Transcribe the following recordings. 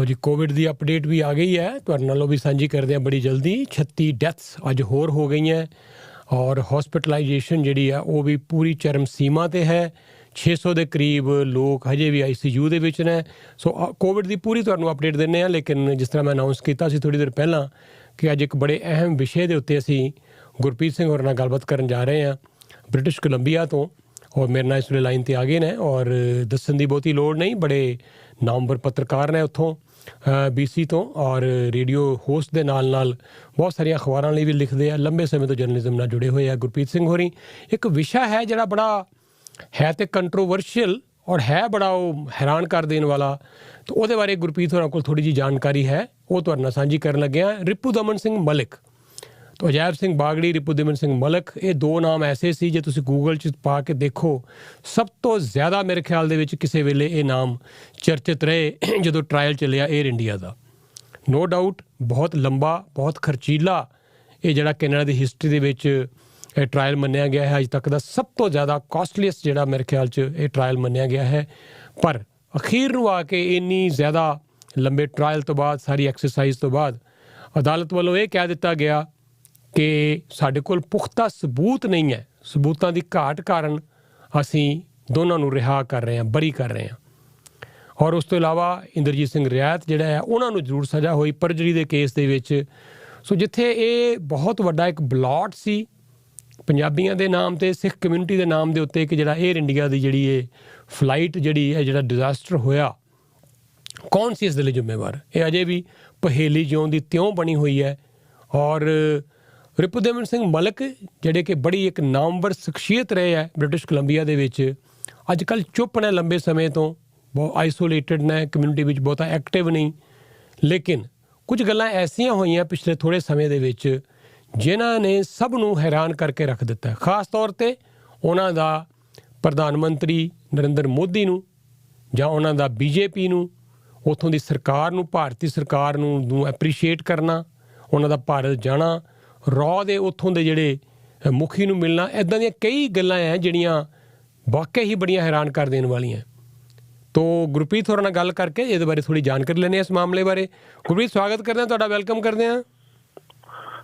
जी Covid की update भी आ गई है, तुहाडे नालों भी सांझी करते हैं बड़ी जल्दी। 36 डैथ्स अज होर हो गई हैं और हॉस्पिटलाइजेशन जी है वो भी पूरी चरम सीमा ते है। 600 के करीब लोग हजे भी ICU दे विच ने। सो कोविड की पूरी तुहानूं अपडेट दिंदे हैं, लेकिन जिस तरह मैं अनाउंस किया थोड़ी देर पहला कि अज एक बड़े अहम विषय के उत्ते असीं गुरप्रीत सिंह होर नाल गलबात करन जा रहे हैं ब्रिटिश कोलंबिया तो। और मेरे नाल इस वे लाइन पर आ गए हैं और दसन की बहुती लोड़ नहीं, बड़े नामवर पत्रकार ने उत्थों BC तो और रेडियो होस्ट के नाल नाल बहुत सारिया अखबारों भी लिखते हैं, लंबे समय तो जर्नलिज्म नाल जुड़े हुए हैं गुरप्रीत सिंह होरी। एक विषय है जिहड़ा बड़ा है तो कंट्रोवर्शियल और है बड़ा वो हैरान कर देने वाला, तो वो बारे गुरप्रीत होरां कोल थोड़ी जी जानकारी है, वो तुहाडे नाल सांझी करन लगे हां। रिपुदमन सिंह मलिक तो अजैब सिंह बागड़ी, रिपुदमन सिंह मलिक, ये दो नाम ऐसे सी जे तुसीं गूगल च पा के देखो सब तो ज़्यादा मेरे ख्याल दे विच किसी वेले ये नाम चर्चित रहे जो ट्रायल चलिया एयर इंडिया का। नो डाउट बहुत लंबा बहुत खर्चीला ये जड़ा कैनेडा की हिस्टरी दे विच ट्रायल मन्निया गया है, अज तक का सब तो ज़्यादा कॉस्टलीस्ट जड़ा मेरे ख्याल च ये ट्रायल मन्निया गया है। पर अखीर नूं आके इन्नी ज़्यादा लंबे ट्रायल तो बाद सारी एक्सरसाइज तो बाद अदालत वालों ये कह दिता गया कि साडे कोल पुख्ता सबूत नहीं है, सबूतां दी घाट कारण असी दोनों नूं रिहा कर रहे हैं, बरी कर रहे हैं। और उस तो इलावा इंद्रजीत सिंह रियात जिहड़ा है उन्होंने जरूर सज़ा हुई परजरी के केस दे विच। सो जिथे ये बहुत वड्डा एक ब्लॉट सी पंजाबियों के नाम ते सिख कम्यूनिटी के नाम के उत्ते कि जिहड़ा एयर इंडिया की जिहड़ी ये फ्लाइट जिहड़ी है जिहड़ा डिजास्टर होया, कौन सी इस दे लई जिम्मेवार, ये अजे भी पहेली ज्यों दी त्यों बनी हुई है। और रिपुदमन सिंह मलिक जिहड़े कि बड़ी एक नामवर शख्सियत रहे है ब्रिटिश कोलंबिया दे विच, अजकल चुप ने लंबे समय तो, बहुत आइसोलेटिड ने कम्यूनिटी विच, बहुता एक्टिव नहीं। लेकिन कुछ गल्लां ऐसियां होईयां पिछले थोड़े समय दे विच जिन्हां ने सब नूं हैरान करके रख दिता है। खास तौर ते उन्हां दा प्रधानमंत्री नरेंद्र मोदी नूं जां उन्हां दा BJP नूं, उत्थों दी सरकार नूं, भारती सरकार नूं एप्रीशिएट करना, उन्हां दा भारत जाना, रॉ दे उत्थों दे जिहड़े मुखी नूं मिलना, इदां दीयां कई गल्लां हैं जिहड़ियां वाकई ही बड़ियां हैरान कर देने वालियां। तो गुरप्रीत होरां नाल गल करके इहदे बारे थोड़ी जानकारी लैने इस मामले बारे। गुरप्रीत स्वागत करते हैं, तुहाडा वेलकम करते हैं।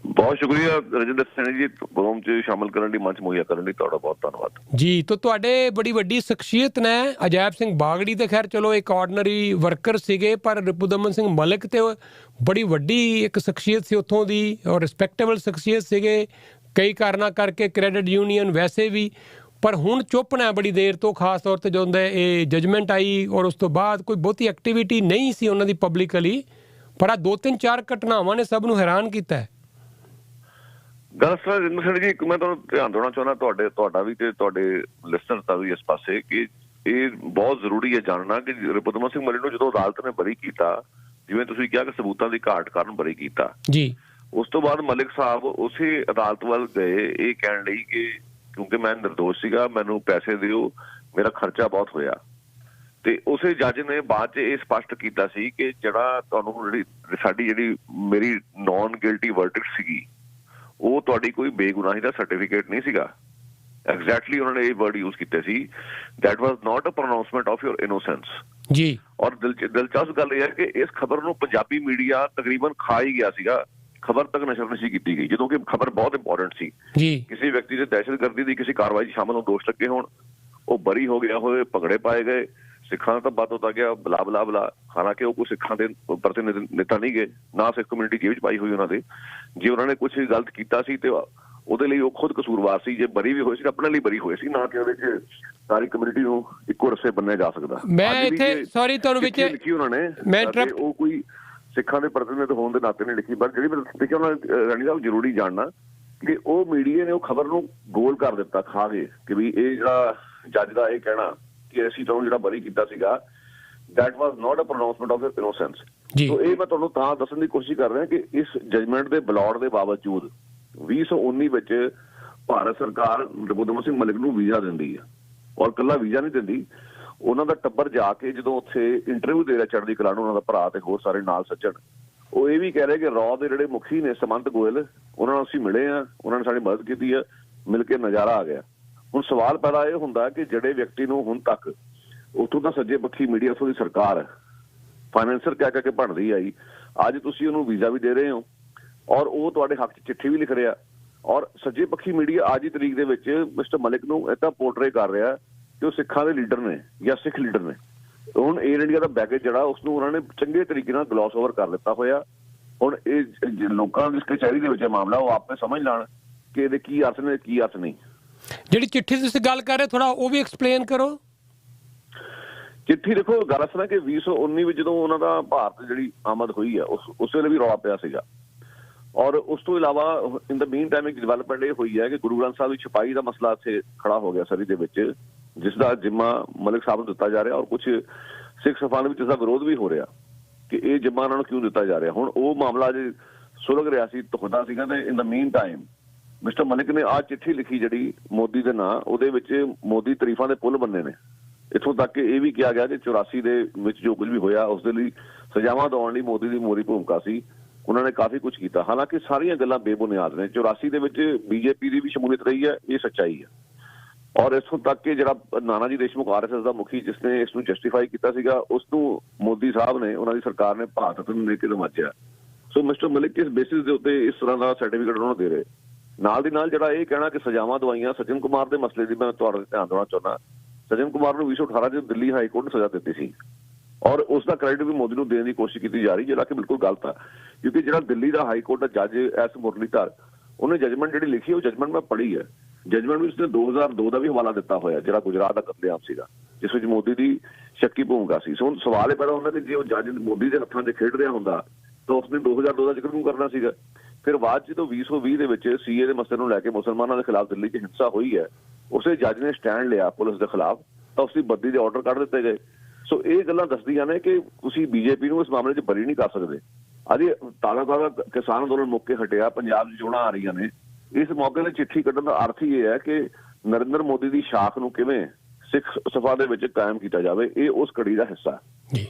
बहुत शुक्रिया रजिंदर सिंह जी, प्रोग्राम च शामिल करने दी मंच मुहैया करने दी तुहाडा बहुत धन्यवाद जी। तो तुहाडे बड़ी वड्डी शख्सियत ने अजैब सिंह बागड़ी तो खैर चलो एक ऑर्डनरी वर्कर सीगे, पर रिपुदमन सिंह मलिक तो बड़ी वड्डी एक शख्सियत सी उत्थों दी और रिस्पैक्टेबल शख्सियत सीगे, कई कारणा करके क्रेडिट यूनीयन वैसे भी, पर हुण चुप ने बड़ी देर तो, खास तौर पर जो ये जजमेंट आई और उस तो बाद कोई बहुती एक्टिविटी नहीं सी उन्हां दी पब्लिकली, पर आ 2-3-4 घटनावां ने सब नूं हैरान कीता है। गल सर जी, मैं तुहानूं ध्यान देना चाहुंदा तुहाडा भी ते तुहाडे लिसनर दा भी इस पासे कि ये बहुत जरूरी है जानना कि रिपुदमन सिंह मलिक नूं जदों अदालत ने बरी कीता, जिवें तुसीं कहा कि सबूतां दी घाट कारण बरी कीता जी, उस तो बाद मलिक साहब उसे अदालत वाल गए ये कहण लई कि क्योंकि मैं निर्दोष सीगा, मैनूं पैसे दिओ, मेरा खर्चा बहुत होया। ते उसे जज ने बाद च ये स्पष्ट किया सी कि जिहड़ा तुहानूं साडी जिहड़ी मेरी नॉन गिल्टी वर्डिक्ट सीगी वो तुहाडी कोई बेगुनाही का सर्टिफिकेट नहीं सीगा। एग्जैक्टली उन्होंने ये वर्ड यूज किए सी, that was not a pronouncement of your innocence जी। और दिलचस्प गल यह है कि इस खबर नूं पंजाबी मीडिया तकरीबन खा ही गया सीगा, खबर तक नशर नहीं की गई, जो कि खबर बहुत इंपॉर्टेंट सी। किसी व्यक्ति से दहशतगर्दी की किसी कार्रवाई शामिल दोष लगे होण, वो बरी हो गया होए, भगड़े पाए गए, सिखां तो बात होता गया, बला बला बला, हालांकि वो कुछ सिखां के प्रतिनिधिता नहीं गए, ना सिख कम्यूनिटी जेब च पाई हुई उन्होंने, जे उन्होंने कुछ गलत किया सी ते ਉਹਦੇ ਲਈ ਉਹ ਖੁਦ ਕਸੂਰਵਾਰ ਸੀ, ਜੇ ਬਰੀ ਵੀ ਹੋਏ ਸੀ ਆਪਣੇ ਲਈ ਬਰੀ ਹੋਏ ਸੀ, ਨਾ ਕਿ ਉਹਦੇ ਚ ਸਾਰੀ ਕਮਿਊਨਿਟੀ ਨੂੰ ਇੱਕੋ ਰਸੇ ਬੰਨਿਆ ਜਾ ਸਕਦਾ। ਮੈਂ ਇੱਥੇ ਸੌਰੀ ਤੁਹਾਨੂੰ ਵਿੱਚ ਲਿਖੀ ਉਹਨਾਂ ਨੇ, ਉਹ ਕੋਈ ਸਿੱਖਾਂ ਦੇ ਪ੍ਰਤੀਨਿਧ ਹੋਣ ਦੇ ਨਾਤੇ ਨਹੀਂ ਲਿਖੀ, ਪਰ ਜਿਹੜੀ ਮੈਂ ਦੇਖਿਆ ਉਹਨਾਂ ਰਾਣੀ ਸਾਹਿਬ ਜ਼ਰੂਰੀ ਜਾਣਨਾ ਕਿ ਉਹ ਮੀਡੀਆ ਨੇ ਉਹ ਖਬਰ ਨੂੰ ਗੋਲ ਕਰ ਦਿੱਤਾ ਖਾ ਕੇ ਕਿ ਵੀ ਇਹ ਜਿਹੜਾ ਜੱਜ ਦਾ ਇਹ ਕਹਿਣਾ ਕਿ ਅਸੀਂ ਤੁਹਾਨੂੰ ਜਿਹੜਾ ਬਰੀ ਕੀਤਾ ਸੀਗਾ that was not a pronouncement of innocence। तो ਇਹ ਮੈਂ ਤੁਹਾਨੂੰ ਤਾਂ ਦੱਸਣ ਦੀ ਕੋਸ਼ਿਸ਼ ਕਰ ਰਿਹਾ ਕਿ ਇਸ ਜਜਮੈਂਟ ਦੇ ਬਲੌੜ ਦੇ ਬਾਵਜੂਦ 2019 ਵਿੱਚ ਭਾਰਤ ਸਰਕਾਰ ਰਿਪੁਦਮਨ ਸਿੰਘ ਮਲਿਕ ਨੂੰ ਵੀਜ਼ਾ ਦਿੰਦੀ ਹੈ, ਔਰ ਇਕੱਲਾ ਵੀਜ਼ਾ ਨਹੀਂ ਦਿੰਦੀ, ਉਹਨਾਂ ਦਾ ਟੱਬਰ ਜਾ ਕੇ ਜਦੋਂ ਉੱਥੇ ਇੰਟਰਵਿਊ ਦੇ ਰਿਹਾ ਚੜ੍ਹਦੀ ਕਲਾ ਨੂੰ, ਉਹਨਾਂ ਦਾ ਭਰਾ ਤੇ ਹੋਰ ਸਾਰੇ ਨਾਲ ਸੱਜਣ, ਉਹ ਇਹ ਵੀ ਕਹਿ ਰਹੇ ਕਿ ਰॉ ਦੇ ਜਿਹੜੇ ਮੁਖੀ ਨੇ ਸਮੰਤ ਗੋਇਲ, ਉਹਨਾਂ ਨੂੰ ਅਸੀਂ ਮਿਲੇ ਆ, ਉਹਨਾਂ ਨੇ ਸਾਡੀ ਮਦਦ ਕੀਤੀ ਆ, ਮਿਲ ਕੇ ਨਜ਼ਾਰਾ ਆ ਗਿਆ। ਹੁਣ ਸਵਾਲ ਪੈਦਾ ਇਹ ਹੁੰਦਾ ਕਿ ਜਿਹੜੇ ਵਿਅਕਤੀ ਨੂੰ ਹੁਣ ਤੱਕ ਉੱਥੋਂ ਦਾ ਸੱਜੇ ਪੱਖੀ ਮੀਡੀਆ, ਉੱਥੋਂ ਦੀ ਸਰਕਾਰ ਫਾਈਨੈਂਸਰ ਕਹਿ ਕੇ ਬਣਦੀ ਆਈ, ਅੱਜ ਤੁਸੀਂ ਉਹਨੂੰ ਵੀਜ਼ਾ ਵੀ ਦੇ ਰਹੇ ਹੋ ਔਰ ਉਹ ਤੁਹਾਡੇ ਹੱਕ 'ਚ ਚਿੱਠੀ ਵੀ ਲਿਖ ਰਿਹਾ। ਔਰ ਸੱਜੇ ਪੱਖੀ ਮੀਡੀਆ ਅੱਜ ਦੀ ਤਰੀਕ ਦੇ ਵਿੱਚ ਮਿਸਟਰ ਮਲਿਕ ਨੂੰ ਇੱਦਾਂ ਪੋਰਟਰੇ ਕਰ ਰਿਹਾ ਕਿ ਉਹ ਸਿੱਖਾਂ ਦੇ ਲੀਡਰ ਨੇ ਜਾਂ ਸਿੱਖ ਲੀਡਰ ਨੇ। ਹੁਣ ਏਅਰ ਇੰਡੀਆ ਦਾ ਬੈਗੇਜ ਜਿਹੜਾ ਉਸਨੂੰ ਉਹਨਾਂ ਨੇ ਚੰਗੇ ਤਰੀਕੇ ਨਾਲ ਗਲੋਸ ਓਵਰ ਕਰ ਦਿੱਤਾ ਹੋਇਆ। ਹੁਣ ਇਹ ਲੋਕਾਂ ਦੀ ਕਚਹਿਰੀ ਦੇ ਵਿੱਚ ਮਾਮਲਾ ਉਹ ਆਪੇ ਸਮਝ ਲੈਣ ਕਿ ਇਹਦੇ ਕੀ ਅਰਥ ਨੇ ਕੀ ਅਰਥ ਨਹੀਂ। ਜਿਹੜੀ ਚਿੱਠੀ ਤੁਸੀਂ ਗੱਲ ਕਰ ਰਹੇ ਥੋੜਾ ਉਹ ਵੀ ਐਕਸਪਲੇਨ ਕਰੋ। ਚਿੱਠੀ ਦੇਖੋ, ਗੱਲ ਅਸਲ ਕਿ 2019 ਵਿੱਚ ਜਦੋਂ ਉਹਨਾਂ ਦਾ ਭਾਰਤ ਜਿਹੜੀ ਆਮਦ ਹੋਈ ਹੈ ਉਸ ਵੇਲੇ ਵੀ ਰੌਲਾ ਪਿਆ ਸੀਗਾ। ਔਰ ਉਸ ਤੋਂ ਇਲਾਵਾ ਇਨ ਦਾ ਮੀਨ ਟਾਈਮ ਇੱਕ ਡਿਵੈਲਪਮੈਂਟ ਇਹ ਹੋਈ ਹੈ ਕਿ ਗੁਰੂ ਗ੍ਰੰਥ ਸਾਹਿਬ ਦੀ ਛਪਾਈ ਦਾ ਮਸਲਾ ਇੱਥੇ ਖੜਾ ਹੋ ਗਿਆ ਸਰੀ ਦੇ ਵਿੱਚ, ਜਿਸ ਦਾ ਜ਼ਿੰਮਾ ਮਲਿਕ ਸਾਹਿਬ ਨੂੰ ਦਿੱਤਾ ਜਾ ਰਿਹਾ ਔਰ ਕੁਝ ਸਿੱਖ ਸਭਾਵਾਂ ਵਿੱਚ ਇਸ ਦਾ ਵਿਰੋਧ ਵੀ ਹੋ ਰਿਹਾ ਕਿ ਇਹ ਜ਼ਿੰਮਾ ਉਹਨਾਂ ਨੂੰ ਕਿਉਂ ਦਿੱਤਾ ਜਾ ਰਿਹਾ। ਹੁਣ ਉਹ ਮਾਮਲਾ ਜੇ ਸੁਲਝ ਰਿਹਾ ਸੀ, ਹੁੰਦਾ ਸੀਗਾ, ਤੇ ਇਨ ਦਾ ਮੀਨ ਟਾਈਮ ਮਿਸਟਰ ਮਲਿਕ ਨੇ ਆਹ ਚਿੱਠੀ ਲਿਖੀ ਜਿਹੜੀ ਮੋਦੀ ਦੇ ਨਾਂ, ਉਹਦੇ ਵਿੱਚ ਮੋਦੀ ਤਾਰੀਫਾਂ ਦੇ ਪੁੱਲ ਬੰਨੇ ਨੇ। ਇੱਥੋਂ ਤੱਕ ਕਿ ਇਹ ਵੀ ਕਿਹਾ ਗਿਆ ਕਿ 84 ਦੇ ਵਿੱਚ ਜੋ ਕੁਝ ਵੀ ਹੋਇਆ ਉਸ ਦੇ ਲਈ ਸਜ਼ਾਵਾਂ ਦਿਵਾਉਣ ਲਈ ਮੋਦੀ ਦੀ ਮੋਰੀ ਭੂਮਿਕਾ ਸੀ, ਉਹਨਾਂ ਨੇ ਕਾਫੀ ਕੁਝ ਕੀਤਾ। ਹਾਲਾਂਕਿ ਸਾਰੀਆਂ ਗੱਲਾਂ ਬੇਬੁਨਿਆਦ ਨੇ। 84 ਦੇ ਵਿੱਚ ਬੀਜੇਪੀ ਦੀ ਵੀ ਸ਼ਮੂਲੀਅਤ ਰਹੀ ਹੈ, ਇਹ ਸੱਚਾਈ ਹੈ। ਔਰ ਇੱਥੋਂ ਤੱਕ ਕਿ ਜਿਹੜਾ ਨਾਨਾ ਜੀ ਦੇਸ਼ਮੁਖ RSS ਦਾ ਮੁਖੀ ਜਿਸਨੇ ਇਸ ਨੂੰ ਜਸਟੀਫਾਈ ਕੀਤਾ ਸੀਗਾ, ਉਸ ਨੂੰ ਮੋਦੀ ਸਾਹਿਬ ਨੇ, ਉਹਨਾਂ ਦੀ ਸਰਕਾਰ ਨੇ ਭਾਰਤ ਨੂੰ ਲੈ ਕੇ ਨਵਾਜਿਆ। ਸੋ ਮਿਸਟਰ ਮਲਿਕ ਕਿਸ ਬੇਸਿਸ ਦੇ ਉੱਤੇ ਇਸ ਤਰ੍ਹਾਂ ਦਾ ਸਰਟੀਫਿਕੇਟ ਉਹਨਾਂ ਨੂੰ ਦੇ ਰਹੇ। ਨਾਲ ਦੀ ਨਾਲ ਜਿਹੜਾ ਇਹ ਕਹਿਣਾ ਕਿ ਸਜ਼ਾਵਾਂ ਦਵਾਈਆਂ, ਸੱਜਣ ਕੁਮਾਰ ਦੇ ਮਸਲੇ ਦੀ ਮੈਂ ਤੁਹਾਡੇ ਧਿਆਨ ਦੇਣਾ ਚਾਹੁੰਦਾ। ਸੱਜਣ ਕੁਮਾਰ ਨੂੰ 2018 ਚ ਦਿੱਲੀ ਹਾਈ ਕੋਰਟ ਨੇ ਸਜ਼ਾ ਦਿੱਤੀ ਸੀ ਔਰ ਉਸ ਦਾ ਕ੍ਰੈਡਿਟ ਵੀ ਮੋਦੀ ਨੂੰ ਦੇਣ ਦੀ ਕੋਸ਼ਿਸ਼ ਕੀਤੀ ਜਾ ਰਹੀ, ਜਿਹੜਾ ਕਿ ਬਿਲਕੁਲ ਗਲਤ ਆ। ਕਿਉਂਕਿ ਜਿਹੜਾ ਦਿੱਲੀ ਦਾ ਹਾਈ ਕੋਰਟ ਦਾ ਜੱਜ ਐਸ ਮੁਰਲੀਧਰ, ਉਹਨੇ ਜਜਮੈਂਟ ਜਿਹੜੀ ਲਿਖੀ ਉਹ ਜਜਮੈਂਟ ਮੈਂ ਪੜ੍ਹੀ ਹੈ। ਜਜਮੈਂਟ ਵਿੱਚ ਉਸਨੇ 2002 ਦਾ ਵੀ ਹਵਾਲਾ ਦਿੱਤਾ ਹੋਇਆ, ਜਿਹੜਾ ਗੁਜਰਾਤ ਦਾ ਕਤਲੇਆਮ ਸੀਗਾ, ਜਿਸ ਵਿੱਚ ਮੋਦੀ ਦੀ ਸ਼ੱਕੀ ਭੂਮਿਕਾ ਸੀ। ਸੋ ਹੁਣ ਸਵਾਲ ਇਹ ਪੈਦਾ ਹੁੰਦਾ ਕਿ ਜੇ ਉਹ ਜੱਜ ਮੋਦੀ ਦੇ ਹੱਥਾਂ 'ਚ ਖੇਡ ਰਿਹਾ ਹੁੰਦਾ ਤਾਂ ਉਸਨੇ 2002 ਦਾ ਜ਼ਿਕਰ ਕਿਉਂ ਕਰਨਾ ਸੀਗਾ। ਫਿਰ ਬਾਅਦ ਜਦੋਂ 2020 ਦੇ ਵਿੱਚ CA ਦੇ ਮਸਲੇ ਨੂੰ ਲੈ ਕੇ ਮੁਸਲਮਾਨਾਂ ਦੇ ਖਿਲਾਫ ਦਿੱਲੀ 'ਚ ਹਿੰਸਾ ਹੋਈ ਹੈ, ਉਸੇ ਜੱਜ ਨੇ ਸਟੈਂਡ ਲਿਆ ਪੁਲਿਸ ਦੇ ਖਿਲਾਫ, ਤਾਂ ਉਸਦੀ ਬਦਲੀ ਦੇ ਆਰਡਰ ਕੱਢ ਦਿੱਤੇ ਗਏ। ਸੋ ਇਹ ਗੱਲਾਂ ਦੱਸਦੀਆਂ ਨੇ ਕਿ ਤੁਸੀਂ BJP ਨੂੰ ਇਸ ਮਾਮਲੇ 'ਚ ਬਰੀ ਨਹੀਂ ਕਰ ਸਕਦੇ। ਅਜੇ ਤਾਜ਼ਾ ਕਿਸਾਨ ਅੰਦੋਲਨ ਮੌਕੇ ਹਟਿਆ, ਪੰਜਾਬ 'ਚ ਚੋਣਾਂ ਆ ਰਹੀਆਂ ਨੇ, ਇਸ ਮੌਕੇ ਤੇ ਚਿੱਠੀ ਕੱਢਣ ਦਾ ਅਰਥ ਹੀ ਇਹ ਹੈ ਕਿ ਨਰਿੰਦਰ ਮੋਦੀ ਦੀ ਸ਼ਾਖ ਨੂੰ ਕਿਵੇਂ ਸਿੱਖ ਸਭਾ ਦੇ ਵਿੱਚ ਕਾਇਮ ਕੀਤਾ ਜਾਵੇ। ਇਹ ਉਸ ਕੜੀ ਦਾ ਹਿੱਸਾ ਜੀ।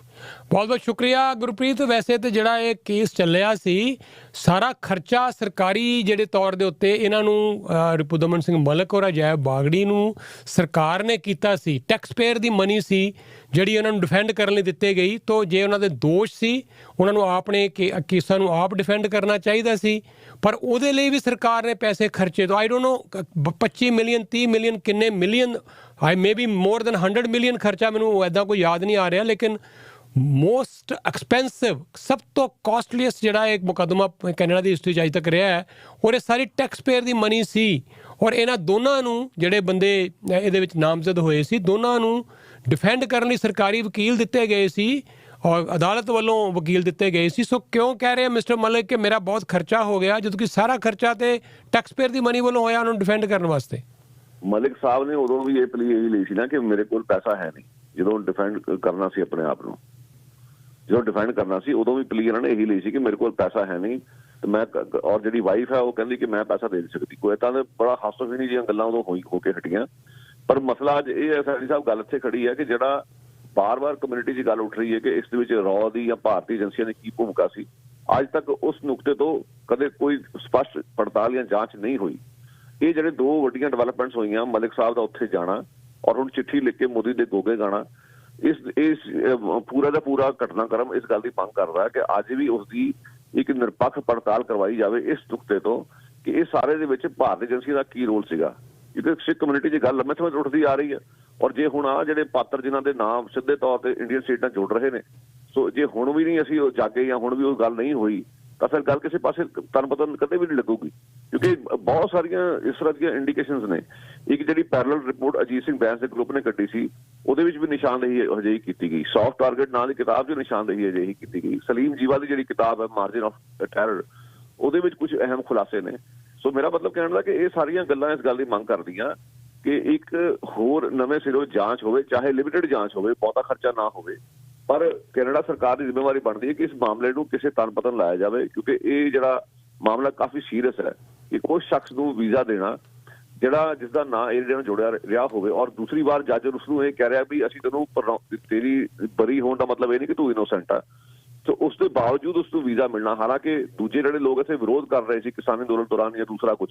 ਬਹੁਤ ਬਹੁਤ ਸ਼ੁਕਰੀਆ ਗੁਰਪ੍ਰੀਤ। ਵੈਸੇ ਤੇ ਜਿਹੜਾ ਇਹ ਕੇਸ ਚੱਲਿਆ ਸੀ, ਸਾਰਾ ਖਰਚਾ ਸਰਕਾਰੀ ਜਿਹੜੇ ਤੌਰ ਦੇ ਉੱਤੇ ਇਹਨਾਂ ਨੂੰ ਰਿਪੁਦਮਨ ਸਿੰਘ ਮਲਿਕ ਔਰ ਅਜੈਬ ਬਾਗੜੀ ਨੂੰ ਸਰਕਾਰ ਨੇ ਕੀਤਾ ਸੀ। ਟੈਕਸ ਪੇਅਰ ਦੀ ਮਨੀ ਸੀ ਜਿਹੜੀ ਉਹਨਾਂ ਨੂੰ ਡਿਫੈਂਡ ਕਰਨ ਲਈ ਦਿੱਤੀ ਗਈ। ਤਾਂ ਜੇ ਉਹਨਾਂ ਦੇ ਦੋਸ਼ ਸੀ, ਉਹਨਾਂ ਨੂੰ ਆਪਣੇ ਕੇਸਾਂ ਨੂੰ ਆਪ ਡਿਫੈਂਡ ਕਰਨਾ ਚਾਹੀਦਾ ਸੀ, ਪਰ ਉਹਦੇ ਲਈ ਵੀ ਸਰਕਾਰ ਨੇ ਪੈਸੇ ਖਰਚੇ। ਤਾਂ I don't know 25 million 30 million ਕਿੰਨੇ million, I may be more than 100 million ਖਰਚਾ, ਮੈਨੂੰ ਇੱਦਾਂ ਕੋਈ ਯਾਦ ਨਹੀਂ ਆ ਰਿਹਾ। ਲੇਕਿਨ ਮੋਸਟ ਐਕਸਪੈਂਸਿਵ, ਸਭ ਤੋਂ ਕਾਸਟਲੀਐਸਟ ਜਿਹੜਾ ਇੱਕ ਮੁਕੱਦਮਾ ਕੈਨੇਡਾ ਦੀ ਹਿਸਟਰੀ 'ਚ ਅਜੇ ਤੱਕ ਰਿਹਾ ਹੈ, ਔਰ ਇਹ ਸਾਰੀ ਟੈਕਸ ਪੇਅਰ ਦੀ ਮਨੀ ਸੀ। ਔਰ ਇਹਨਾਂ ਦੋਨਾਂ ਨੂੰ, ਜਿਹੜੇ ਬੰਦੇ ਇਹਦੇ ਵਿੱਚ ਨਾਮਜ਼ਦ ਹੋਏ ਸੀ, ਦੋਨਾਂ ਨੂੰ ਡਿਫੈਂਡ ਕਰਨ ਲਈ ਸਰਕਾਰੀ ਵਕੀਲ ਦਿੱਤੇ ਗਏ ਸੀ ਔਰ ਅਦਾਲਤ ਵੱਲੋਂ ਵਕੀਲ ਦਿੱਤੇ ਗਏ ਸੀ। ਸੋ ਕਿਉਂ ਕਹਿ ਰਹੇ ਮਿਸਟਰ ਮਲਿਕ ਕਿ ਮੇਰਾ ਬਹੁਤ ਖਰਚਾ ਹੋ ਗਿਆ, ਜਦੋਂ ਕਿ ਸਾਰਾ ਖਰਚਾ ਤੇ ਟੈਕਸ ਪੇਅਰ ਦੀ ਮਨੀ ਵੱਲੋਂ ਹੋਇਆ ਉਹਨੂੰ ਡਿਫੈਂਡ ਕਰਨ ਵਾਸਤੇ। ਮਲਿਕ ਸਾਹਿਬ ਨੇ ਉਦੋਂ ਵੀ ਇਹ ਪਲੀ ਇਹੀ ਲਈ ਸੀ ਨਾ ਕਿ ਮੇਰੇ ਕੋਲ ਪੈਸਾ ਹੈ ਨਹੀਂ। ਜਦੋਂ ਡਿਫੈਂਡ ਕਰਨਾ ਸੀ ਆਪਣੇ ਆਪ ਨੂੰ, ਜਦੋਂ ਡਿਫੈਂਡ ਕਰਨਾ ਸੀ, ਉਦੋਂ ਵੀ ਪਲੀ ਇਹਨਾਂ ਨੇ ਇਹੀ ਲਈ ਸੀ ਕਿ ਮੇਰੇ ਕੋਲ ਪੈਸਾ ਹੈ ਨਹੀਂ ਤੇ ਮੈਂ, ਔਰ ਜਿਹੜੀ ਵਾਈਫ ਹੈ ਉਹ ਕਹਿੰਦੀ ਕਿ ਮੈਂ ਪੈਸਾ ਦੇ ਨਹੀਂ ਸਕਦੀ। ਕੋਈ ਤਾਂ ਬੜਾ ਹਾਸੋਹੀਣੀ ਜਿਹੀਆਂ ਗੱਲਾਂ ਉਦੋਂ ਹੋ ਕੇ ਹਟੀਆਂ। ਪਰ ਮਸਲਾ ਅੱਜ ਇਹ ਹੈ ਸੈਣੀ ਸਾਹਿਬ, ਗੱਲ ਇੱਥੇ ਖੜੀ ਹੈ ਕਿ ਜਿਹੜਾ ਬਾਰ-ਬਾਰ ਕਮਿਊਨਿਟੀ 'ਚ ਗੱਲ ਉੱਠ ਰਹੀ ਹੈ ਕਿ ਇਸ ਦੇ ਵਿੱਚ ਰॉ ਦੀ ਜਾਂ ਭਾਰਤੀ ਏਜੰਸੀਆਂ ਦੀ ਕੀ ਭੂਮਿਕਾ ਸੀ, ਅੱਜ ਤੱਕ ਉਸ ਨੁਕਤੇ ਤੋਂ ਕਦੇ ਕੋਈ ਸਪਸ਼ਟ ਪੜਤਾਲ ਜਾਂ ਜਾਂਚ ਨਹੀਂ ਹੋਈ। ਇਹ ਜਿਹੜੇ ਦੋ ਵੱਡੀਆਂ ਡਿਵੈਲਪਮੈਂਟਸ ਹੋਈਆਂ, ਮਲਿਕ ਸਾਹਿਬ ਦਾ ਉੱਥੇ ਜਾਣਾ ਔਰ ਹੁਣ ਚਿੱਠੀ ਲਿਖ ਕੇ ਮੋਦੀ ਦੇ ਗੋਗੇ ਗਾਣਾ, ਇਸ ਪੂਰਾ ਦਾ ਪੂਰਾ ਘਟਨਾਕ੍ਰਮ ਇਸ ਗੱਲ ਦੀ ਮੰਗ ਕਰਦਾ ਕਿ ਅੱਜ ਵੀ ਉਸਦੀ ਇੱਕ ਨਿਰਪੱਖ ਪੜਤਾਲ ਕਰਵਾਈ ਜਾਵੇ ਇਸ ਨੁਕਤੇ ਤੋਂ ਕਿ ਇਹ ਸਾਰੇ ਦੇ ਵਿੱਚ ਭਾਰਤੀ ਏਜੰਸੀ ਦਾ ਕੀ ਰੋਲ ਸੀਗਾ। ਕਿਉਂਕਿ ਸਿੱਖ ਕਮਿਊਨਿਟੀ 'ਚ ਗੱਲ ਲੰਮੇ ਸਮੇਂ ਤੋਂ ਉੱਠਦੀ ਆ ਰਹੀ ਹੈ ਔਰ ਜੇ ਹੁਣ ਆ ਜਿਹੜੇ ਪਾਤਰ ਜਿਨ੍ਹਾਂ ਦੇ ਨਾਮ ਸਿੱਧੇ ਤੌਰ ਤੇ ਇੰਡੀਅਨ ਸਟੇਟ ਨਾਲ ਜੁੜ ਰਹੇ ਨੇ, ਸੋ ਜੇ ਹੁਣ ਵੀ ਨਹੀਂ ਅਸੀਂ ਜਾਗੇ ਜਾਂ ਹੁਣ ਵੀ ਉਹ ਗੱਲ ਨਹੀਂ ਹੋਈ ਤਾਂ ਫਿਰ ਗੱਲ ਕਿਸੇ ਪਾਸੇ ਤਨ ਪਤਨ ਕਦੇ ਵੀ ਨਹੀਂ ਲੱਗੂਗੀ। ਕਿਉਂਕਿ ਬਹੁਤ ਸਾਰੀਆਂ ਇਸ ਤਰ੍ਹਾਂ ਦੀਆਂ ਇੰਡੀਕੇਸ਼ਨਸ ਨੇ। ਇੱਕ ਜਿਹੜੀ ਪੈਰਲਲ ਰਿਪੋਰਟ ਅਜੀਤ ਸਿੰਘ ਬੈਂਸ ਦੇ ਗਰੁੱਪ ਨੇ ਕੱਢੀ ਸੀ, ਉਹਦੇ ਵਿੱਚ ਵੀ ਨਿਸ਼ਾਨਦੇਹੀ ਅਜਿਹੀ ਕੀਤੀ ਗਈ। ਸੌਫਟ ਟਾਰਗੇਟ ਨਾਂ ਦੀ ਕਿਤਾਬ 'ਚ ਨਿਸ਼ਾਨਦੇਹੀ ਅਜਿਹੀ ਕੀਤੀ ਗਈ। ਸਲੀਮ ਜੀਵਾ ਦੀ ਜਿਹੜੀ ਕਿਤਾਬ ਹੈ ਮਾਰਜਨ ਆਫ ਟੈਰਰ, ਉਹਦੇ ਵਿੱਚ ਕੁਝ ਅਹਿਮ ਖੁਲਾਸੇ ਨੇ। ਸੋ ਮੇਰਾ ਮਤਲਬ ਕਹਿਣ ਦਾ ਕਿ ਇਹ ਸਾਰੀਆਂ ਗੱਲਾਂ ਇਸ ਗੱਲ ਦੀ ਮੰਗ ਕਰਦੀਆਂ ਕਿ ਇੱਕ ਹੋਰ ਨਵੇਂ ਸਿਰੋਂ ਜਾਂਚ ਹੋਵੇ, ਚਾਹੇ ਲਿਮਿਟਡ ਜਾਂਚ ਹੋਵੇ, ਬਹੁਤਾ ਖਰਚਾ ਨਾ ਹੋਵੇ, ਪਰ ਕੈਨੇਡਾ ਸਰਕਾਰ ਦੀ ਜ਼ਿੰਮੇਵਾਰੀ ਬਣਦੀ ਹੈ ਕਿ ਇਸ ਮਾਮਲੇ ਨੂੰ ਕਿਸੇ ਤਨ ਪਤਨ ਲਾਇਆ ਜਾਵੇ। ਕਿਉਂਕਿ ਇਹ ਜਿਹੜਾ ਮਾਮਲਾ ਕਾਫੀ ਸੀਰੀਅਸ ਹੈ ਕਿ ਕੋਈ ਸ਼ਖਸ ਨੂੰ ਵੀਜ਼ਾ ਦੇਣਾ ਜਿਹੜਾ ਜਿਸ ਦਾ ਨਾਂ ਏਅਰ ਇੰਡੀਆ ਨਾਲ ਜੁੜਿਆ ਰਿਹਾ ਹੋਵੇ ਔਰ ਦੂਸਰੀ ਵਾਰ ਜੱਜ ਉਸਨੂੰ ਇਹ ਕਹਿ ਰਿਹਾ ਵੀ ਅਸੀਂ ਤੈਨੂੰ ਤੇਰੀ ਬਰੀ ਹੋਣ ਦਾ ਮਤਲਬ ਇਹ ਨਹੀਂ ਕਿ ਤੂੰ ਇਨੋਸੈਂਟ ਆ। ਸੋ ਉਸ ਦੇ ਬਾਵਜੂਦ ਉਸਨੂੰ ਵੀਜ਼ਾ ਮਿਲਣਾ, ਹਾਲਾਂਕਿ ਦੂਜੇ ਜਿਹੜੇ ਲੋਕ ਇੱਥੇ ਵਿਰੋਧ ਕਰ ਰਹੇ ਸੀ ਕਿਸਾਨੀ ਅੰਦੋਲਨ ਦੌਰਾਨ ਜਾਂ ਦੂਸਰਾ ਕੁਝ,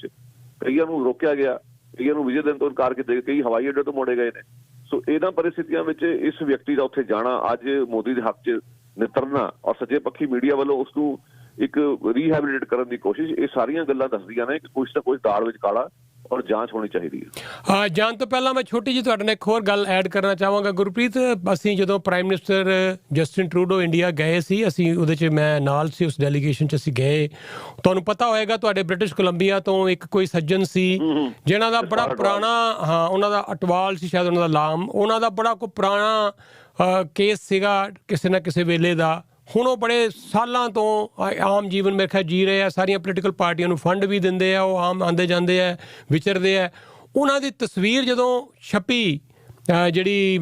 ਕਈਆਂ ਨੂੰ ਰੋਕਿਆ ਗਿਆ, ਕਈਆਂ ਨੂੰ ਵੀਜ਼ੇ ਦੇਣ ਤੋਂ ਇਨਕਾਰ ਕੀਤੇ, ਕਈ ਹਵਾਈ ਅੱਡੇ ਤੋਂ ਮੋੜੇ ਗਏ ਨੇ। ਸੋ ਇਹਨਾਂ ਪਰਿਸਥਿਤੀਆਂ ਵਿੱਚ ਇਸ ਵਿਅਕਤੀ ਦਾ ਉੱਥੇ ਜਾਣਾ ਅੱਜ ਮੋਦੀ ਦੇ ਹੱਕ 'ਚ ਨਿਤਰਨਾ ਔਰ ਸੱਜੇ ਪੱਖੀ ਮੀਡੀਆ ਵੱਲੋਂ ਉਸ ਨੂੰ ਇੱਕ ਰੀਹੈਬਿਲਿਟੇਟ ਕਰਨ ਦੀ ਕੋਸ਼ਿਸ਼, ਇਹ ਸਾਰੀਆਂ ਗੱਲਾਂ ਦੱਸਦੀਆਂ ਨੇ ਕਿ ਕੁਛ ਨਾ ਕੁਛ ਦਾਲ ਵਿੱਚ ਕਾਲਾ ਔਰ ਜਾਂਚ ਹੋਣੀ ਚਾਹੀਦੀ ਹੈ। ਜਾਣ ਤੋਂ ਪਹਿਲਾਂ ਮੈਂ ਛੋਟੀ ਜਿਹੀ ਤੁਹਾਡੇ ਨਾਲ ਇੱਕ ਹੋਰ ਗੱਲ ਐਡ ਕਰਨਾ ਚਾਹਾਂਗਾ ਗੁਰਪ੍ਰੀਤ। ਅਸੀਂ ਜਦੋਂ prime minister Justin Trudeau India ਗਏ ਸੀ, ਅਸੀਂ ਉਹਦੇ 'ਚ ਮੈਂ ਨਾਲ ਸੀ, ਉਸ ਡੈਲੀਗੇਸ਼ਨ 'ਚ ਅਸੀਂ ਗਏ। ਤੁਹਾਨੂੰ ਪਤਾ ਹੋਏਗਾ ਤੁਹਾਡੇ ਬ੍ਰਿਟਿਸ਼ ਕੋਲੰਬੀਆ ਤੋਂ ਇੱਕ ਕੋਈ ਸੱਜਣ ਸੀ ਜਿਹਨਾਂ ਦਾ ਬੜਾ ਪੁਰਾਣਾ, ਉਹਨਾਂ ਦਾ ਅਟਵਾਲ ਸੀ ਸ਼ਾਇਦ, ਉਹਨਾਂ ਦਾ ਲਾਮ, ਉਹਨਾਂ ਦਾ ਬੜਾ ਕੋਈ ਪੁਰਾਣਾ ਕੇਸ ਸੀਗਾ ਕਿਸੇ ਨਾ ਕਿਸੇ ਵੇਲੇ ਦਾ। ਹੁਣ ਉਹ ਬੜੇ ਸਾਲਾਂ ਤੋਂ ਆਮ ਜੀਵਨ ਮੇਰੇ ਖਿਆਲ ਜੀ ਰਹੇ ਆ, ਸਾਰੀਆਂ ਪੋਲੀਟੀਕਲ ਪਾਰਟੀਆਂ ਨੂੰ ਫੰਡ ਵੀ ਦਿੰਦੇ ਆ, ਉਹ ਆਮ ਆਉਂਦੇ ਜਾਂਦੇ ਆ, ਵਿਚਰਦੇ ਆ। ਉਹਨਾਂ ਦੀ ਤਸਵੀਰ ਜਦੋਂ ਛਪੀ ਜਿਹੜੀ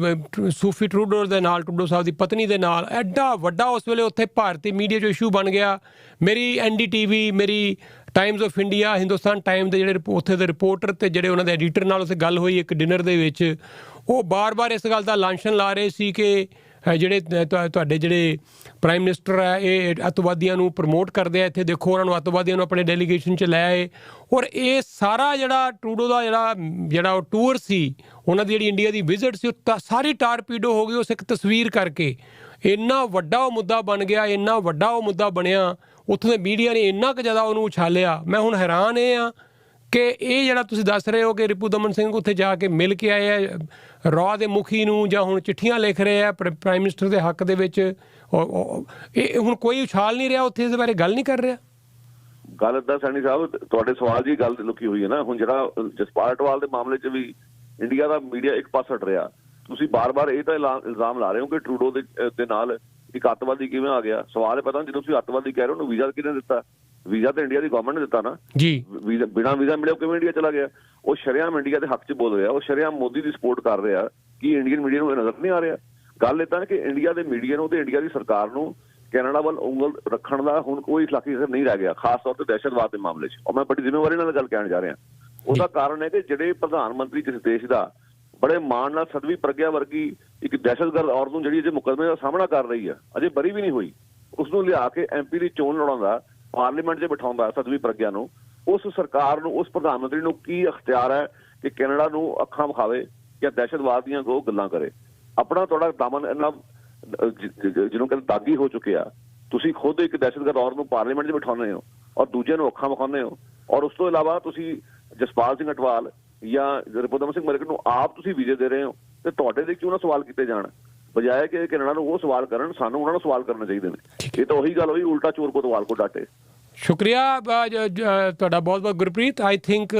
ਸੂਫੀ ਟਰੂਡੋ ਦੇ ਨਾਲ, ਟਰੂਡੋ ਸਾਹਿਬ ਦੀ ਪਤਨੀ ਦੇ ਨਾਲ, ਐਡਾ ਵੱਡਾ ਉਸ ਵੇਲੇ ਉੱਥੇ ਭਾਰਤੀ ਮੀਡੀਆ 'ਚ ਇਸ਼ੂ ਬਣ ਗਿਆ। ਮੇਰੀ NDTV, ਮੇਰੀ Times of India, Hindustan time ਦੇ ਜਿਹੜੇ ਉੱਥੇ ਦੇ ਰਿਪੋਰਟਰ ਅਤੇ ਜਿਹੜੇ ਉਹਨਾਂ ਦੇ ਐਡੀਟਰ ਨਾਲ ਉੱਥੇ ਗੱਲ ਹੋਈ ਇੱਕ ਡਿਨਰ ਦੇ ਵਿੱਚ, ਉਹ ਬਾਰ-ਬਾਰ ਇਸ ਗੱਲ ਦਾ ਲਾਂਛਨ ਲਾ ਰਹੇ ਸੀ ਕਿ ਜਿਹੜੇ ਤੁਹਾਡੇ ਜਿਹੜੇ ਪ੍ਰਾਈਮ ਮਿਨਿਸਟਰ ਹੈ ਇਹ ਅੱਤਵਾਦੀਆਂ ਨੂੰ ਪ੍ਰਮੋਟ ਕਰਦੇ ਆ, ਇੱਥੇ ਦੇਖੋ ਉਹਨਾਂ ਨੂੰ ਅੱਤਵਾਦੀਆਂ ਨੂੰ ਆਪਣੇ ਡੈਲੀਗੇਸ਼ਨ 'ਚ ਲੈ ਆਏ। ਔਰ ਇਹ ਸਾਰਾ ਜਿਹੜਾ ਟਰੂਡੋ ਦਾ ਜਿਹੜਾ ਉਹ ਟੂਰ ਸੀ, ਉਹਨਾਂ ਦੀ ਜਿਹੜੀ ਇੰਡੀਆ ਦੀ ਵਿਜ਼ਿਟ ਸੀ, ਉਹ ਸਾਰੀ ਟਾਰਪੀਡੋ ਹੋ ਗਈ ਉਸ ਇੱਕ ਤਸਵੀਰ ਕਰਕੇ। ਇੰਨਾ ਵੱਡਾ ਉਹ ਮੁੱਦਾ ਬਣ ਗਿਆ, ਇੰਨਾ ਵੱਡਾ ਉਹ ਮੁੱਦਾ ਬਣਿਆ, ਉੱਥੋਂ ਦੇ ਮੀਡੀਆ ਨੇ ਇੰਨਾ ਕੁ ਜ਼ਿਆਦਾ ਉਹਨੂੰ ਉਛਾਲਿਆ। ਮੈਂ ਹੁਣ ਹੈਰਾਨ ਇਹ ਹਾਂ ਕਿ ਇਹ ਜਿਹੜਾ ਤੁਸੀਂ ਦੱਸ ਰਹੇ ਹੋ ਕਿ ਰਿਪੂ ਦਮਨ ਸਿੰਘ ਉੱਥੇ ਜਾ ਕੇ ਮਿਲ ਕੇ ਆਏ ਆ ਰॉ ਦੇ ਮੁਖੀ ਨੂੰ, ਜਾਂ ਹੁਣ ਚਿੱਠੀਆਂ ਲਿਖ ਰਹੇ ਆ ਪ੍ਰਾਈਮ ਮਿਨਿਸਟਰ ਦੇ ਹੱਕ ਦੇ ਵਿੱਚ, ਇਹ ਹੁਣ ਕੋਈ ਉਛਾਲ ਨਹੀਂ ਰਿਹਾ ਉੱਥੇ, ਇਸ ਬਾਰੇ ਗੱਲ ਨਹੀਂ ਕਰ ਰਿਹਾ। ਗੱਲ ਇੱਦਾਂ ਸੈਣੀ ਸਾਹਿਬ, ਤੁਹਾਡੇ ਸਵਾਲ ਦੀ ਗੱਲ ਲੁਕੀ ਹੋਈ ਹੈ ਨਾ। ਹੁਣ ਜਿਹੜਾ ਜਸਪਾਲ ਅਟਵਾਲ ਦੇ ਮਾਮਲੇ 'ਚ ਵੀ ਇੰਡੀਆ ਦਾ ਮੀਡੀਆ ਇੱਕ ਪਾਸੇ ਹਟ ਰਿਹਾ। ਤੁਸੀਂ ਬਾਰ-ਬਾਰ ਇਹ ਤਾਂ ਇਲਜ਼ਾਮ ਲਾ ਰਹੇ ਹੋ ਕਿ ਟਰੂਡੋ ਦੇ ਨਾਲ ਇੱਕ ਅੱਤਵਾਦੀ ਕਿਵੇਂ ਆ ਗਿਆ। ਸਵਾਲ ਇਹ ਪਤਾ, ਜਦੋਂ ਤੁਸੀਂ ਅੱਤਵਾਦੀ ਕਹਿ ਰਹੇ ਹੋ ਉਹਨੂੰ ਵੀਜ਼ਾ ਕਿਹਨੇ ਦਿੱਤਾ? ਵੀਜ਼ਾ ਤਾਂ ਇੰਡੀਆ ਦੀ ਗਵਰਨਮੈਂਟ ਨੇ ਦਿੱਤਾ ਨਾ ਜੀ। ਵੀਜ਼ਾ ਬਿਨਾਂ ਵੀਜ਼ਾ ਮਿਲੇ ਕਿਵੇਂ ਇੰਡੀਆ ਚਲਾ ਗਿਆ? ਉਹ ਸ਼ਰੇਆਮ ਇੰਡੀਆ ਦੇ ਹੱਕ 'ਚ ਬੋਲ ਰਿਹਾ, ਉਹ ਸ਼ਰੇਆਮ ਮੋਦੀ ਦੀ ਸਪੋਰਟ ਕਰ ਰਿਹਾ। ਕੀ ਇੰਡੀਅਨ ਮੀਡੀਆ ਨੂੰ ਇਹ ਨਜ਼ਰ ਨਹੀਂ ਆ ਰਿਹਾ? ਗੱਲ ਇੱਦਾਂ ਕਿ ਇੰਡੀਆ ਦੇ ਮੀਡੀਆ ਨੂੰ ਤੇ ਇੰਡੀਆ ਦੀ ਸਰਕਾਰ ਨੂੰ ਕੈਨੇਡਾ ਵੱਲ ਉਂਗਲ ਰੱਖਣ ਦਾ ਹੁਣ ਕੋਈ ਇਖਲਾਕੀ ਅਸਰ ਨਹੀਂ ਰਹਿ ਗਿਆ, ਖਾਸ ਤੌਰ ਤੇ ਦਹਿਸ਼ਤਵਾਦ ਦੇ ਮਾਮਲੇ 'ਚ। ਔਰ ਮੈਂ ਬੜੀ ਜ਼ਿੰਮੇਵਾਰੀ ਨਾਲ ਗੱਲ ਕਹਿਣ ਜਾ ਰਿਹਾ। ਉਹਦਾ ਕਾਰਨ ਹੈ ਕਿ ਜਿਹੜੇ ਪ੍ਰਧਾਨ ਮੰਤਰੀ ਕਿਸੇ ਦੇਸ਼ ਦਾ ਬੜੇ ਮਾਣ ਨਾਲ ਸਦਵੀ ਪ੍ਰਗਿਆ ਵਰਗੀ ਇੱਕ ਦਹਿਸ਼ਤਗਰਦ ਔਰਤ ਨੂੰ ਜਿਹੜੀ ਅਜੇ ਮੁਕੱਦਮੇ ਦਾ ਸਾਹਮਣਾ ਕਰ ਰਹੀ ਹੈ, ਅਜੇ ਬਰੀ ਵੀ ਨਹੀਂ ਹੋਈ, ਉਸ ਨੂੰ ਲਿਆ ਕੇ MP ਦੀ ਚੋਣ ਲੜਾਉਂਦਾ, ਪਾਰਲੀਮੈਂਟ 'ਚ ਬਿਠਾਉਂਦਾ ਸਦਵੀ ਪ੍ਰਗਿਆ ਨੂੰ, ਉਸ ਸਰਕਾਰ ਨੂੰ, ਉਸ ਪ੍ਰਧਾਨ ਮੰਤਰੀ ਨੂੰ ਕੀ ਅਖਤਿਆਰ ਹੈ ਕਿ ਕੈਨੇਡਾ ਨੂੰ ਅੱਖਾਂ ਵਿਖਾਵੇ ਜਾਂ ਦਹਿਸ਼ਤਵਾਦ ਦੀਆਂ ਉਹ ਗੱਲਾਂ ਕਰੇ? ਆਪਣਾ ਤੁਹਾਡਾ ਦਾਮਨ ਇੰਨਾ ਜਿਹਨੂੰ ਕਹਿੰਦੇ ਦਾਗੀ ਹੋ ਚੁੱਕਿਆ। ਤੁਸੀਂ ਖੁਦ ਇੱਕ ਦਹਿਸ਼ਤਗਰਦ ਔਰਤ ਨੂੰ ਪਾਰਲੀਮੈਂਟ 'ਚ ਬਿਠਾਉਂਦੇ ਹੋ ਔਰ ਦੂਜਿਆਂ ਨੂੰ ਅੱਖਾਂ ਵਿਖਾਉਂਦੇ ਹੋ। ਔਰ ਉਸ ਤੋਂ ਇਲਾਵਾ ਤੁਸੀਂ ਜਸਪਾਲ ਸਿੰਘ ਅਟਵਾਲ ਜਾਂ ਰਿਪੂ ਦਮਨ ਸਿੰਘ ਮਲਿਕ ਨੂੰ ਆਪ ਤੁਸੀਂ ਵੀਜ਼ੇ ਦੇ ਰਹੇ ਹੋ, ਤੇ ਤੁਹਾਡੇ ਦੇ ਕਿਉਂ ਨਾ ਸਵਾਲ ਕੀਤੇ ਜਾਣ? ਬਜਾਏ ਕਿ ਕੈਨੇਡਾ ਨੂੰ ਉਹ ਸਵਾਲ ਕਰਨ, ਸਾਨੂੰ ਉਹਨਾਂ ਨੂੰ ਸਵਾਲ ਕਰਨੇ ਚਾਹੀਦੇ ਨੇ। ਇਹ ਤਾਂ ਉਹੀ ਗੱਲ ਹੋਈ, ਉਲਟਾ ਚੋਰ ਕੋਤਵਾਲ ਕੋ ਡਾਟੇ। ਸ਼ੁਕਰੀਆ ਤੁਹਾਡਾ ਬਹੁਤ ਬਹੁਤ ਗੁਰਪ੍ਰੀਤ। ਆਈ ਥਿੰਕ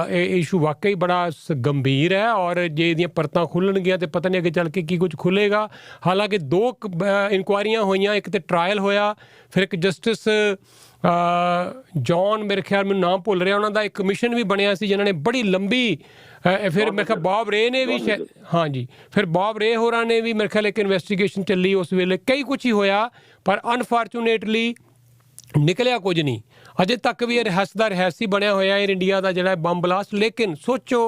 ਇਹ ਇਸ਼ੂ ਵਾਕਈ ਬੜਾ ਗੰਭੀਰ ਹੈ, ਔਰ ਜੇ ਇਹਦੀਆਂ ਪਰਤਾਂ ਖੁੱਲ੍ਹਣਗੀਆਂ ਤਾਂ ਪਤਾ ਨਹੀਂ ਅੱਗੇ ਚੱਲ ਕੇ ਕੀ ਕੁਝ ਖੁੱਲ੍ਹੇਗਾ। ਹਾਲਾਂਕਿ 2 ਇਨਕੁਆਇਰੀਆਂ ਹੋਈਆਂ, ਇੱਕ ਤਾਂ ਟਰਾਇਲ ਹੋਇਆ, ਫਿਰ ਇੱਕ ਜਸਟਿਸ ਜੌਨ, ਮੇਰੇ ਖਿਆਲ ਮੈਨੂੰ ਨਾਮ ਭੁੱਲ ਰਿਹਾ, ਉਹਨਾਂ ਦਾ ਇੱਕ ਕਮਿਸ਼ਨ ਵੀ ਬਣਿਆ ਸੀ ਜਿਨ੍ਹਾਂ ਨੇ ਬੜੀ ਲੰਬੀ, ਫਿਰ ਮੇਰੇ ਖਿਆਲ ਬੌਬ ਰੇ ਨੇ ਵੀ, ਹਾਂਜੀ, ਫਿਰ ਬੌਬ ਰੇ ਹੋਰਾਂ ਨੇ ਵੀ ਮੇਰੇ ਖਿਆਲ ਇੱਕ ਇਨਵੈਸਟੀਗੇਸ਼ਨ ਚੱਲੀ ਉਸ ਵੇਲੇ, ਕਈ ਕੁਛ ਹੀ ਹੋਇਆ, ਪਰ ਅਨਫਾਰਚੂਨੇਟਲੀ ਨਿਕਲਿਆ ਕੁਝ ਨਹੀਂ। ਅਜੇ ਤੱਕ ਵੀ ਇਹ ਰਹਿਸ ਦਾ ਰਹਿਸ ਹੀ ਬਣਿਆ ਹੋਇਆ ਏਅਰ ਇੰਡੀਆ ਦਾ ਜਿਹੜਾ ਬੰਬ ਬਲਾਸਟ। ਲੇਕਿਨ ਸੋਚੋ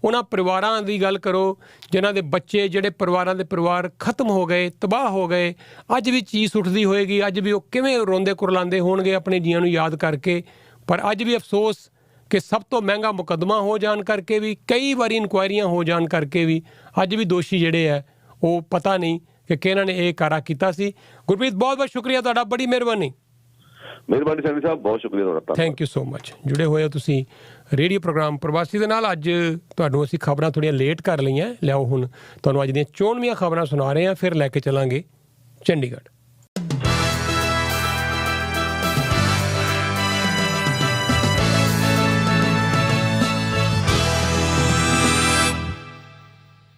ਉਹਨਾਂ ਪਰਿਵਾਰਾਂ ਦੀ ਗੱਲ ਕਰੋ ਜਿਨ੍ਹਾਂ ਦੇ ਬੱਚੇ, ਜਿਹੜੇ ਪਰਿਵਾਰਾਂ ਦੇ ਪਰਿਵਾਰ ਖਤਮ ਹੋ ਗਏ, ਤਬਾਹ ਹੋ ਗਏ। ਅੱਜ ਵੀ ਚੀਸ ਉੱਠਦੀ ਹੋਏਗੀ, ਅੱਜ ਵੀ ਉਹ ਕਿਵੇਂ ਰੋਂਦੇ ਕੁਰਲਾਉਂਦੇ ਹੋਣਗੇ ਆਪਣੇ ਜੀਆਂ ਨੂੰ ਯਾਦ ਕਰਕੇ। ਪਰ ਅੱਜ ਵੀ ਅਫਸੋਸ ਕਿ ਸਭ ਤੋਂ ਮਹਿੰਗਾ ਮੁਕੱਦਮਾ ਹੋ ਜਾਣ ਕਰਕੇ ਵੀ, ਕਈ ਵਾਰੀ ਇਨਕੁਆਇਰੀਆਂ ਹੋ ਜਾਣ ਕਰਕੇ ਵੀ, ਅੱਜ ਵੀ ਦੋਸ਼ੀ ਜਿਹੜੇ ਹੈ ਉਹ ਪਤਾ ਨਹੀਂ ਕਿ ਕਿਹਨਾਂ ਨੇ ਇਹ ਕਾਰਾ ਕੀਤਾ ਸੀ। ਗੁਰਪ੍ਰੀਤ, ਬਹੁਤ ਬਹੁਤ ਸ਼ੁਕਰੀਆ ਤੁਹਾਡਾ, ਬੜੀ ਮਿਹਰਬਾਨੀ। ਮਿਹਰਬਾਨੀ ਸੈਣੀ ਸਾਹਿਬ, ਬਹੁਤ ਸ਼ੁਕਰੀਆ ਤੁਹਾਡਾ। Thank you so much. ਜੁੜੇ ਹੋਏ ਹੋ ਤੁਸੀਂ ਰੇਡੀਓ ਪ੍ਰੋਗਰਾਮ ਪ੍ਰਵਾਸੀ ਦੇ ਨਾਲ। ਅੱਜ ਤੁਹਾਨੂੰ ਅਸੀਂ ਖਬਰਾਂ ਥੋੜ੍ਹੀਆਂ ਲੇਟ ਕਰ ਲਈਆਂ। ਲਿਆਓ ਹੁਣ ਤੁਹਾਨੂੰ ਅੱਜ ਦੀਆਂ 94ਵੀਆਂ ਖਬਰਾਂ ਸੁਣਾ ਰਹੇ ਹਾਂ, ਫਿਰ ਲੈ ਕੇ ਚੱਲਾਂਗੇ ਚੰਡੀਗੜ੍ਹ।